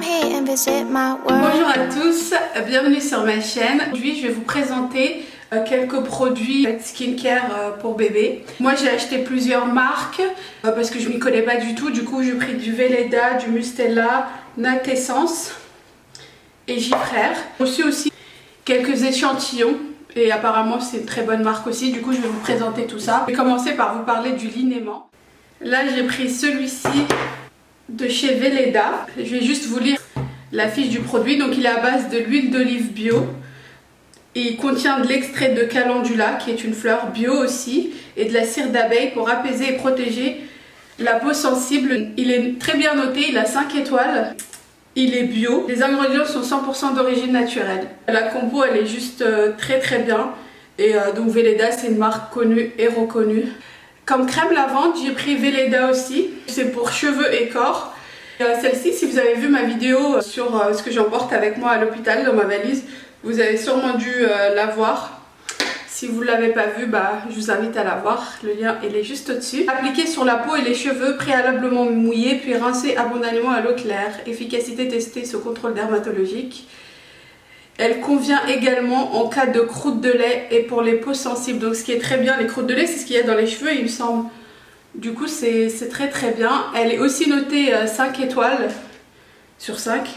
here and visit my world. Bonjour à tous, bienvenue sur ma chaîne. Aujourd'hui je vais vous présenter quelques produits skincare pour bébé. Moi j'ai acheté plusieurs marques parce que je m'y connais pas du tout. Du coup j'ai pris du Weleda, du Mustela, Nat Essence et Gifrère. J'ai reçu aussi quelques échantillons et apparemment c'est une très bonne marque aussi. Du coup je vais vous présenter tout ça. Je vais commencer par vous parler du linément. Là j'ai pris celui-ci de chez Weleda. Je vais juste vous lire la fiche du produit. Donc il est à base de l'huile d'olive bio et il contient de l'extrait de calendula qui est une fleur bio aussi et de la cire d'abeille pour apaiser et protéger la peau sensible. Il est très bien noté, il a 5 étoiles, il est bio, les ingrédients sont 100% d'origine naturelle. La compo elle est juste très bien et donc Weleda c'est une marque connue et reconnue. Comme crème lavande j'ai pris Weleda aussi, c'est pour cheveux et corps. Celle-ci, si vous avez vu ma vidéo sur ce que j'emporte avec moi à l'hôpital dans ma valise, vous avez sûrement dû la voir. Si vous ne l'avez pas vue, je vous invite à la voir. Le lien il est juste au-dessus. Appliquer sur la peau et les cheveux, préalablement mouillés, puis rincer abondamment à l'eau claire. Efficacité testée sous contrôle dermatologique. Elle convient également en cas de croûte de lait et pour les peaux sensibles. Donc ce qui est très bien, les croûtes de lait, c'est ce qu'il y a dans les cheveux, il me semble. Du coup c'est très bien. Elle est aussi notée 5 étoiles sur 5.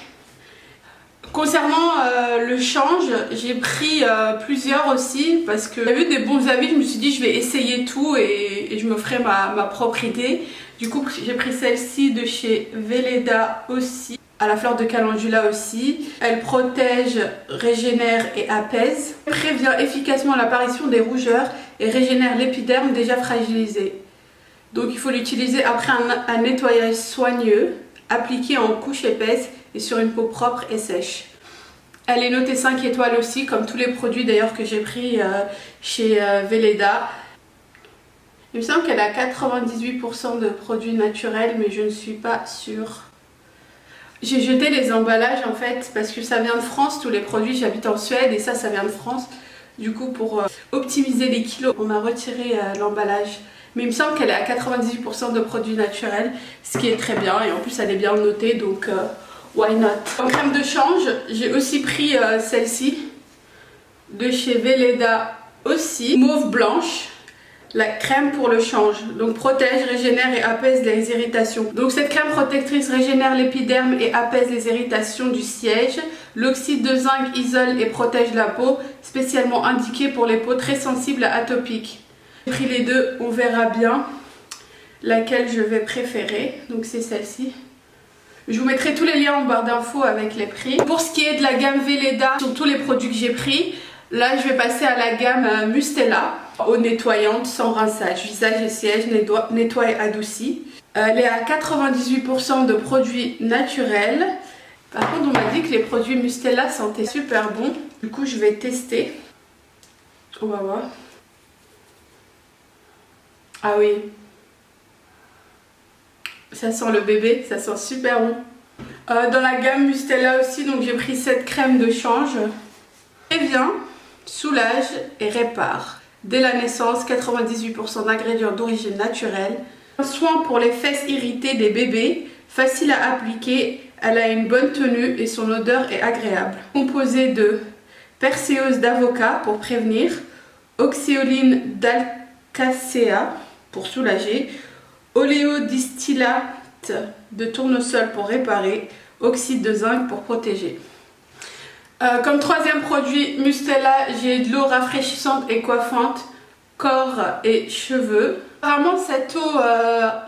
Concernant le change, j'ai pris plusieurs aussi parce que j'ai vu des bons avis. Je me suis dit je vais essayer tout et je me ferai ma propre idée. Du coup j'ai pris celle-ci de chez Weleda aussi, à la fleur de calendula aussi. Elle protège, régénère et apaise. Prévient efficacement l'apparition des rougeurs et régénère l'épiderme déjà fragilisé. Donc il faut l'utiliser après un nettoyage soigneux, appliqué en couche épaisse et sur une peau propre et sèche. Elle est notée 5 étoiles aussi, comme tous les produits d'ailleurs que j'ai pris chez Weleda. Il me semble qu'elle a 98% de produits naturels, mais je ne suis pas sûre. J'ai jeté les emballages en fait, parce que ça vient de France, tous les produits, j'habite en Suède et ça vient de France. Du coup pour optimiser les kilos, on a retiré l'emballage. Mais il me semble qu'elle est à 98% de produits naturels, ce qui est très bien et en plus elle est bien notée donc why not. En crème de change, j'ai aussi pris celle-ci de chez Weleda aussi, mauve blanche, la crème pour le change. Donc protège, régénère et apaise les irritations. Donc cette crème protectrice régénère l'épiderme et apaise les irritations du siège. L'oxyde de zinc isole et protège la peau, spécialement indiqué pour les peaux très sensibles à atopiques. J'ai pris les deux, on verra bien laquelle je vais préférer. Donc c'est celle-ci. Je vous mettrai tous les liens en barre d'infos avec les prix. Pour ce qui est de la gamme Weleda, sur tous les produits que j'ai pris, là je vais passer à la gamme Mustela, eau nettoyante sans rinçage, visage et siège, nettoie et adouci. Elle est à 98% de produits naturels. Par contre on m'a dit que les produits Mustela sentaient super bon. Du coup je vais tester. On va voir. Ah oui, ça sent le bébé, ça sent super bon. Dans la gamme Mustela aussi, donc j'ai pris cette crème de change. Prévient, soulage et répare. Dès la naissance, 98% d'ingrédients d'origine naturelle. Un soin pour les fesses irritées des bébés, facile à appliquer, elle a une bonne tenue et son odeur est agréable. Composée de perséose d'avocat pour prévenir, oxéoline d'alcacéa pour soulager, oléodistillate de tournesol pour réparer, oxyde de zinc pour protéger. Comme troisième produit Mustela, j'ai de l'eau rafraîchissante et coiffante, corps et cheveux. Apparemment cette eau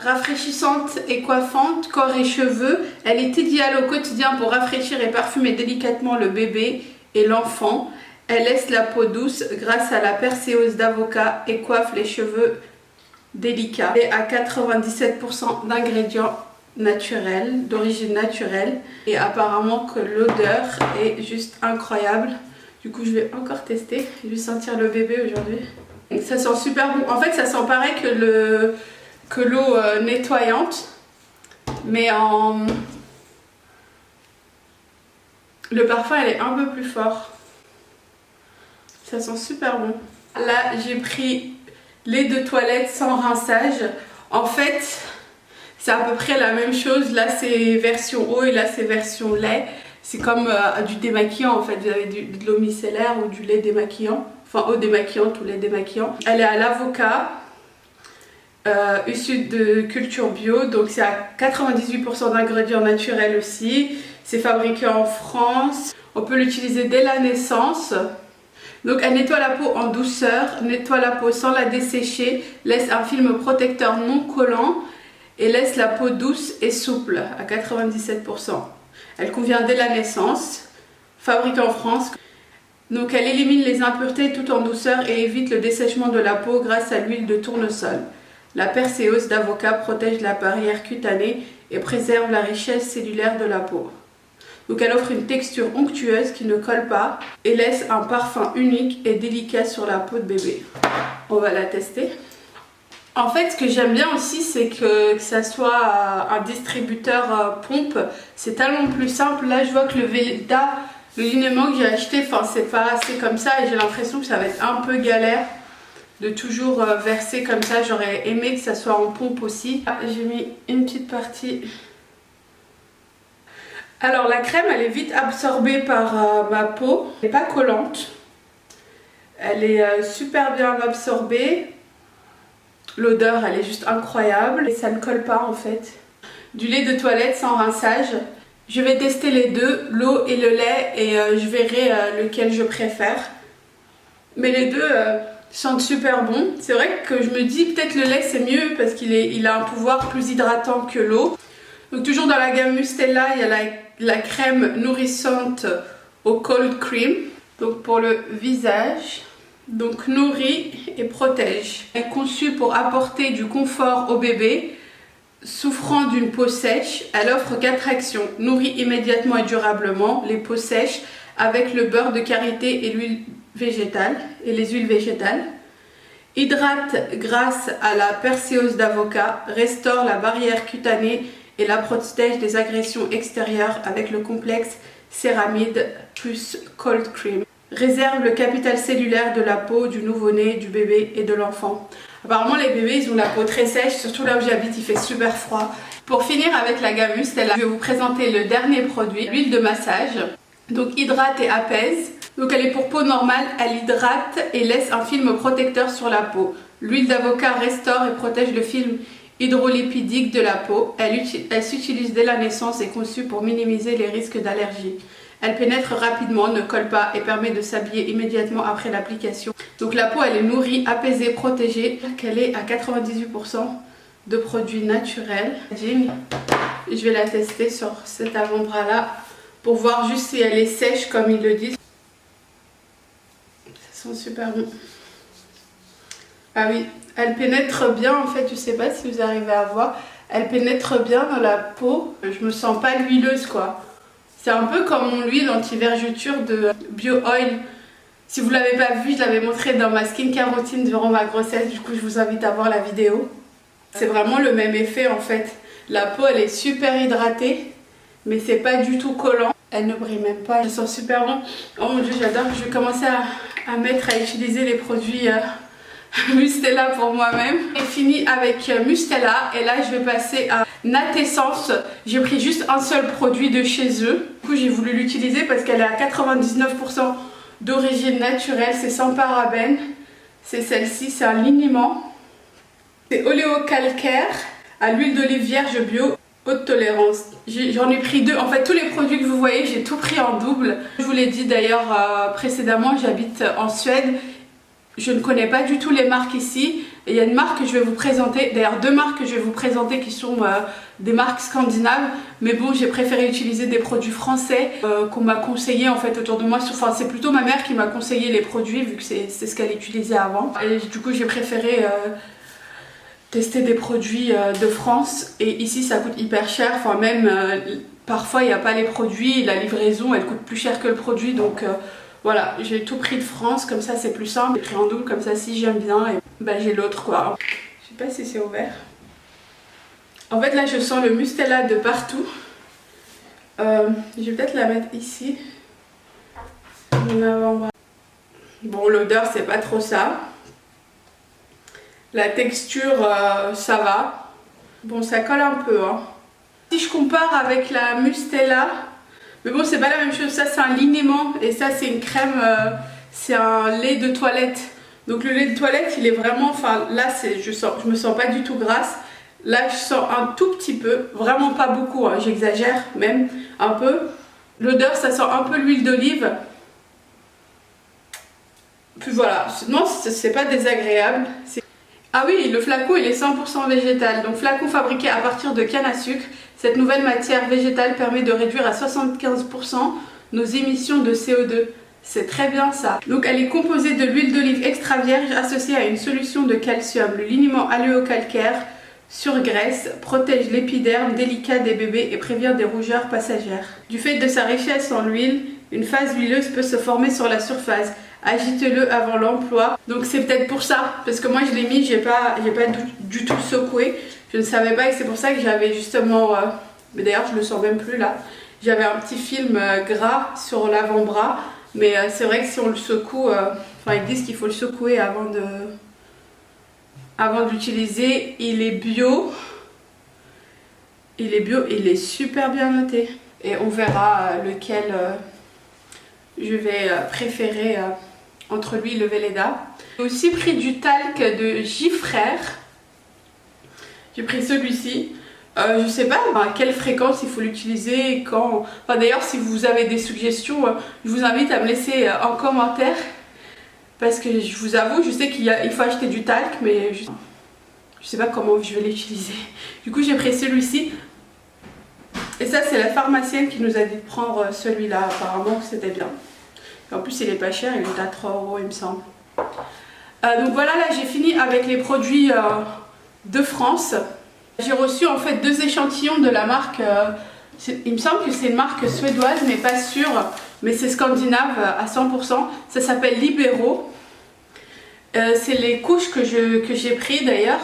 rafraîchissante et coiffante, corps et cheveux, elle est idéale au quotidien pour rafraîchir et parfumer délicatement le bébé et l'enfant. Elle laisse la peau douce grâce à la perséose d'avocat et coiffe les cheveux délicats. Et à 97% d'ingrédients naturels, d'origine naturelle. Et apparemment que l'odeur est juste incroyable. Du coup je vais encore tester. Je vais sentir le bébé aujourd'hui. Ça sent super bon. En fait ça sent pareil que l'eau nettoyante. Mais le parfum elle est un peu plus fort. Ça sent super bon. Là j'ai pris lait de toilette sans rinçage. En fait C'est à peu près la même chose. Là c'est version eau et là c'est version lait. C'est comme du démaquillant en fait. Vous avez de l'eau micellaire ou du lait démaquillant. Enfin eau démaquillante ou lait démaquillant. Elle est à l'avocat. Issue de culture bio. Donc c'est à 98% d'ingrédients naturels aussi. C'est fabriqué en France. On peut l'utiliser dès la naissance. Donc elle nettoie la peau en douceur, nettoie la peau sans la dessécher, laisse un film protecteur non collant et laisse la peau douce et souple à 97%. Elle convient dès la naissance, fabriquée en France. Donc elle élimine les impuretés tout en douceur et évite le dessèchement de la peau grâce à l'huile de tournesol. La perséose d'avocat protège la barrière cutanée et préserve la richesse cellulaire de la peau. Donc elle offre une texture onctueuse qui ne colle pas et laisse un parfum unique et délicat sur la peau de bébé. On va la tester. En fait, ce que j'aime bien aussi, c'est que ça soit un distributeur pompe. C'est tellement plus simple. Là, je vois que le Veda, le liniment que j'ai acheté, enfin c'est pas assez comme ça et j'ai l'impression que ça va être un peu galère de toujours verser comme ça. J'aurais aimé que ça soit en pompe aussi. J'ai mis une petite partie. Alors la crème elle est vite absorbée par ma peau, elle n'est pas collante, elle est super bien absorbée, l'odeur elle est juste incroyable et ça ne colle pas en fait. Du lait de toilette sans rinçage, je vais tester les deux, l'eau et le lait et je verrai lequel je préfère. Mais les deux sentent super bon, c'est vrai que je me dis peut-être le lait c'est mieux parce qu'il a un pouvoir plus hydratant que l'eau. Donc toujours dans la gamme Mustela, il y a la crème nourrissante au cold cream. Donc pour le visage, donc nourrit et protège. Elle est conçue pour apporter du confort au bébé souffrant d'une peau sèche. Elle offre 4 actions. Nourrit immédiatement et durablement les peaux sèches avec le beurre de karité et l'huile végétale et les huiles végétales. Hydrate grâce à la perséose d'avocat, restaure la barrière cutanée et la protège des agressions extérieures avec le complexe céramide plus cold cream. Réserve le capital cellulaire de la peau du nouveau-né, du bébé et de l'enfant. Apparemment les bébés ils ont la peau très sèche, surtout là où j'habite il fait super froid. Pour finir avec la gamme Mustela, je vais vous présenter le dernier produit, l'huile de massage. Donc hydrate et apaise. Donc elle est pour peau normale, elle hydrate et laisse un film protecteur sur la peau. L'huile d'avocat restaure et protège le film hydrolipidique de la peau. Elle s'utilise dès la naissance et est conçue pour minimiser les risques d'allergie. Elle pénètre rapidement, ne colle pas et permet de s'habiller immédiatement après l'application. Donc la peau elle est nourrie, apaisée, protégée. Elle est à 98% de produits naturels. Je vais la tester sur cet avant-bras là pour voir juste si elle est sèche comme ils le disent. Ça sent super bon. Ah oui, elle pénètre bien en fait, je sais pas si vous arrivez à voir. Elle pénètre bien dans la peau. Je me sens pas l'huileuse quoi. C'est un peu comme mon huile anti-vergeture de Bio Oil. Si vous l'avez pas vu, je l'avais montré dans ma skincare routine durant ma grossesse. Du coup, je vous invite à voir la vidéo. C'est vraiment le même effet en fait. La peau, elle est super hydratée, mais c'est pas du tout collant. Elle ne brille même pas. Elle sent super bon. Oh mon dieu, j'adore. Je vais commencer à utiliser les produits Mustela pour moi-même. J'ai fini avec Mustela et là je vais passer à Natessence. J'ai pris juste un seul produit de chez eux. Du coup j'ai voulu l'utiliser parce qu'elle est à 99% d'origine naturelle. C'est sans parabènes. C'est celle-ci, c'est un liniment. C'est oléocalcaire à l'huile d'olive vierge bio. Haute tolérance. J'en ai pris deux. En fait, tous les produits que vous voyez, j'ai tout pris en double. Je vous l'ai dit d'ailleurs précédemment, j'habite en Suède. Je ne connais pas du tout les marques ici. Il y a une marque que je vais vous présenter, d'ailleurs deux marques que je vais vous présenter qui sont des marques scandinaves. Mais bon, j'ai préféré utiliser des produits français qu'on m'a conseillé en fait autour de moi. Enfin, c'est plutôt ma mère qui m'a conseillé les produits vu que c'est ce qu'elle utilisait avant. Et du coup, j'ai préféré tester des produits de France. Et ici, ça coûte hyper cher. Enfin, même parfois, il n'y a pas les produits. La livraison, elle coûte plus cher que le produit. Donc voilà, j'ai tout pris de France, comme ça c'est plus simple. J'ai pris en double, comme ça si j'aime bien, et ben, j'ai l'autre quoi. Je sais pas si c'est ouvert. En fait là je sens le Mustela de partout. Je vais peut-être la mettre ici. Bon, l'odeur c'est pas trop ça. La texture ça va. Bon, ça colle un peu, hein. Si je compare avec la Mustela, mais bon, c'est pas la même chose. Ça, c'est un liniment et ça, c'est une crème, c'est un lait de toilette. Donc le lait de toilette, il est vraiment, enfin là, je me sens pas du tout grasse. Là, je sens un tout petit peu, vraiment pas beaucoup, hein, j'exagère même un peu. L'odeur, ça sent un peu l'huile d'olive. Puis voilà, non, c'est pas désagréable. Ah oui, le flacon, il est 100% végétal. Donc flacon fabriqué à partir de canne à sucre. Cette nouvelle matière végétale permet de réduire à 75% nos émissions de CO2. C'est très bien ça. Donc elle est composée de l'huile d'olive extra vierge associée à une solution de calcium. Le liniment alluocalcaire sur graisse protège l'épiderme délicat des bébés et prévient des rougeurs passagères. Du fait de sa richesse en huile, une phase huileuse peut se former sur la surface. Agitez-le avant l'emploi. Donc c'est peut-être pour ça, parce que moi je l'ai mis, j'ai pas du tout secoué. Je ne savais pas et c'est pour ça que j'avais justement, mais d'ailleurs je le sens même plus là, j'avais un petit film gras sur l'avant-bras. Mais c'est vrai que si on le secoue, enfin ils disent qu'il faut le secouer avant de l'utiliser. Il est bio. Il est bio, il est super bien noté. Et on verra lequel je vais préférer entre lui et le Velleda. J'ai aussi pris du talc de Gifrère. J'ai pris celui-ci. Je sais pas à quelle fréquence il faut l'utiliser, quand. Enfin, d'ailleurs, si vous avez des suggestions, je vous invite à me laisser en commentaire. Parce que je vous avoue, je sais qu'il faut acheter du talc, mais je sais pas comment je vais l'utiliser. Du coup, j'ai pris celui-ci. Et ça, c'est la pharmacienne qui nous a dit de prendre celui-là. Apparemment, c'était bien. Et en plus, il est pas cher, il est à 3 € il me semble. Donc voilà, là, j'ai fini avec les produits de France. J'ai reçu en fait 2 échantillons de la marque, il me semble que c'est une marque suédoise mais pas sûre, mais c'est scandinave à 100%, ça s'appelle Libero. C'est les couches que j'ai pris d'ailleurs.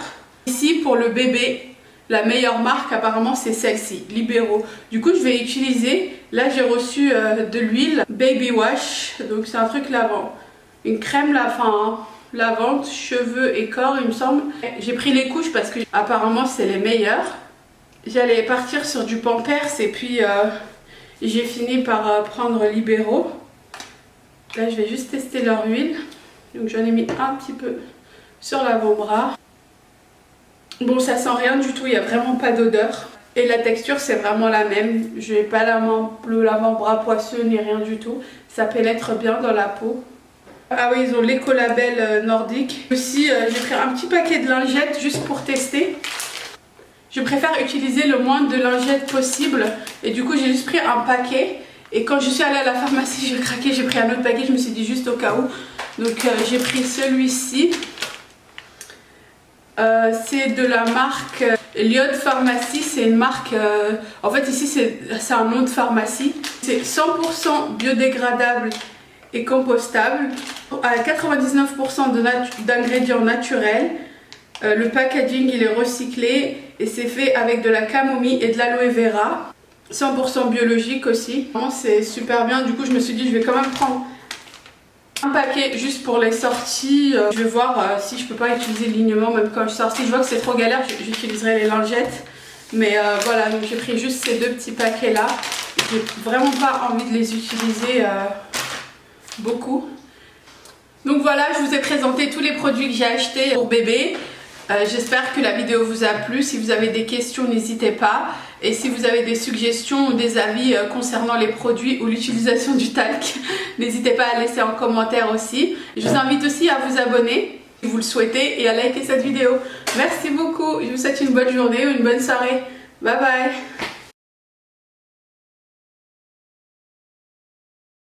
Ici pour le bébé, la meilleure marque apparemment c'est celle-ci, Libero. Du coup je vais utiliser, là j'ai reçu de l'huile Baby Wash, donc c'est un truc lavant, une crème lavante, cheveux et corps il me semble. J'ai pris les couches parce que apparemment c'est les meilleures. J'allais partir sur du Pampers et puis j'ai fini par prendre Libero. Là je vais juste tester leur huile. Donc j'en ai mis un petit peu sur l'avant-bras. Bon, ça sent rien du tout, il n'y a vraiment pas d'odeur. Et la texture c'est vraiment la même. Je n'ai pas l'avant-bras poisseux ni rien du tout. Ça pénètre bien dans la peau. Ah oui, ils ont l'écolabel nordique. Aussi, j'ai pris un petit paquet de lingettes juste pour tester. Je préfère utiliser le moins de lingettes possible. Et du coup, j'ai juste pris un paquet. Et quand je suis allée à la pharmacie, j'ai craqué, j'ai pris un autre paquet. Je me suis dit juste au cas où. Donc, j'ai pris celui-ci. C'est de la marque Liod Pharmacie. C'est une marque... en fait, ici, c'est un nom de pharmacie. C'est 100% biodégradable et compostable, à 99% d'ingrédients naturels. Le packaging il est recyclé et c'est fait avec de la camomille et de l'aloe vera, 100% biologique aussi. C'est super bien, du coup je me suis dit je vais quand même prendre un paquet juste pour les sorties. Je vais voir si je peux pas utiliser le lignement même quand je sors. Si je vois que c'est trop galère, j'utiliserai les lingettes. Mais voilà, donc j'ai pris juste ces 2 petits paquets là. J'ai vraiment pas envie de les utiliser beaucoup. Donc voilà, je vous ai présenté tous les produits que j'ai achetés pour bébé. J'espère que la vidéo vous a plu. Si vous avez des questions, n'hésitez pas. Et si vous avez des suggestions ou des avis concernant les produits ou l'utilisation du talc, n'hésitez pas à laisser en commentaire aussi. Je vous invite aussi à vous abonner si vous le souhaitez et à liker cette vidéo. Merci beaucoup. Je vous souhaite une bonne journée ou une bonne soirée. Bye bye.